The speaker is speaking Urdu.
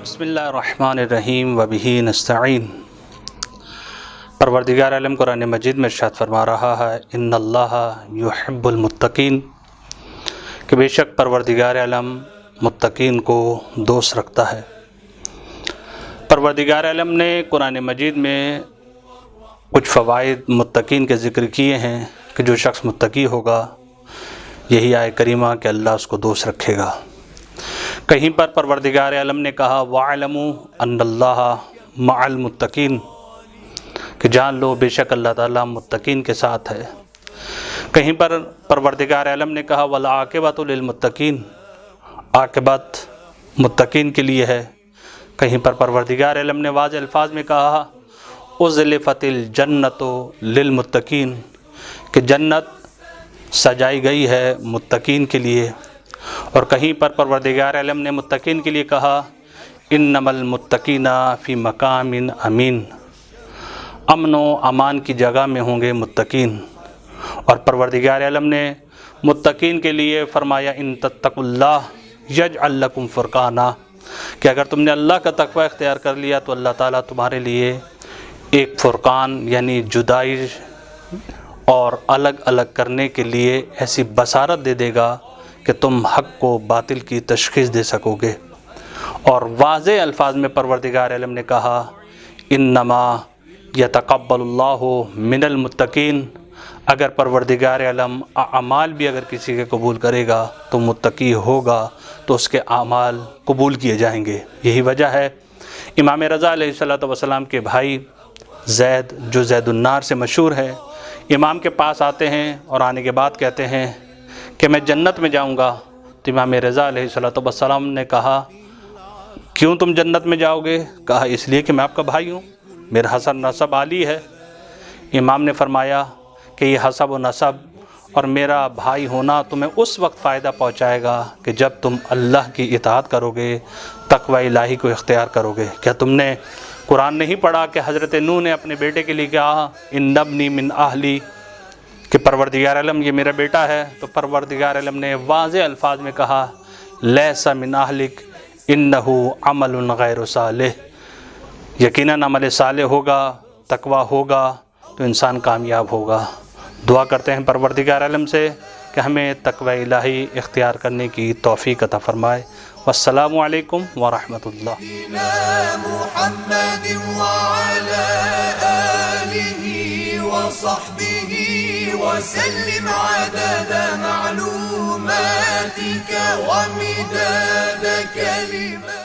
بسم اللہ الرحمن الرحیم وبہ نستعین۔ پروردگار عالم قرآن مجید میں ارشاد فرما رہا ہے ان اللہ یحب المتقین، کہ بے شک پروردگار عالم متقین کو دوست رکھتا ہے۔ پروردگار عالم نے قرآن مجید میں کچھ فوائد متقین کے ذکر کیے ہیں کہ جو شخص متقی ہوگا یہی آیت کریمہ کہ اللہ اس کو دوست رکھے گا۔ کہیں پر پروردگار عالم نے کہا وَاعْلَمُوا أَنَّ اللَّهَ مَعَ الْمُتَّقِينَ، کہ جان لو بے شک اللہ تعالیٰ متقین کے ساتھ ہے۔ کہیں پر پروردگار عالم نے کہا وَالْعَاقِبَةُ لِلْمُتَّقِينَ، عاقبت متقین کے لیے ہے۔ کہیں پر پروردگار عالم نے واضح الفاظ میں کہا اُزْلِفَتِ الْجَنَّةُ لِلْمُتَّقِينَ، کہ جنت سجائی گئی ہے متقین کے لیے۔ اور کہیں پر پروردگار عالم نے متقین کے لیے کہا انما المتقین فی مقام امین، امن و امان کی جگہ میں ہوں گے متقین۔ اور پروردگار عالم نے متقین کے لیے فرمایا ان تتقوا اللہ یجعل لکم فرقانا، کہ اگر تم نے اللہ کا تقوی اختیار کر لیا تو اللہ تعالیٰ تمہارے لیے ایک فرقان یعنی جدائی اور الگ الگ کرنے کے لیے ایسی بصارت دے دے گا کہ تم حق کو باطل کی تشخیص دے سکو گے۔ اور واضح الفاظ میں پروردگار عالم نے کہا انما یتقبل اللہ من المتقین، اگر پروردگار عالم اعمال بھی اگر کسی کے قبول کرے گا تو متقی ہوگا تو اس کے اعمال قبول کیے جائیں گے۔ یہی وجہ ہے امام رضا علیہ السلام کے بھائی زید، جو زید النار سے مشہور ہے، امام کے پاس آتے ہیں اور آنے کے بعد کہتے ہیں کہ میں جنت میں جاؤں گا۔ تو امام رضا علیہ السلام نے کہا کیوں تم جنت میں جاؤ گے؟ کہا اس لیے کہ میں آپ کا بھائی ہوں، میرا حسب نسب عالی ہے۔ امام نے فرمایا کہ یہ حسب و نسب اور میرا بھائی ہونا تمہیں اس وقت فائدہ پہنچائے گا کہ جب تم اللہ کی اطاعت کرو گے، تقوی الہی کو اختیار کرو گے۔ کیا تم نے قرآن نہیں پڑھا کہ حضرت نوح نے اپنے بیٹے کے لیے کہا ان ابنی من اہلی، کہ پروردگار عالم یہ میرا بیٹا ہے؟ تو پروردگار عالم نے واضح الفاظ میں کہا لیس من اہلک انہ عمل غیر صالح، یقیناً عمل صالح ہوگا، تقوی ہوگا تو انسان کامیاب ہوگا۔ دعا کرتے ہیں پروردگار عالم سے کہ ہمیں تقوی الہی اختیار کرنے کی توفیق عطا فرمائے۔ والسلام علیکم ورحمۃ اللہ۔ وصحبه وسلم عدد معلوماتك ومداد كلماتك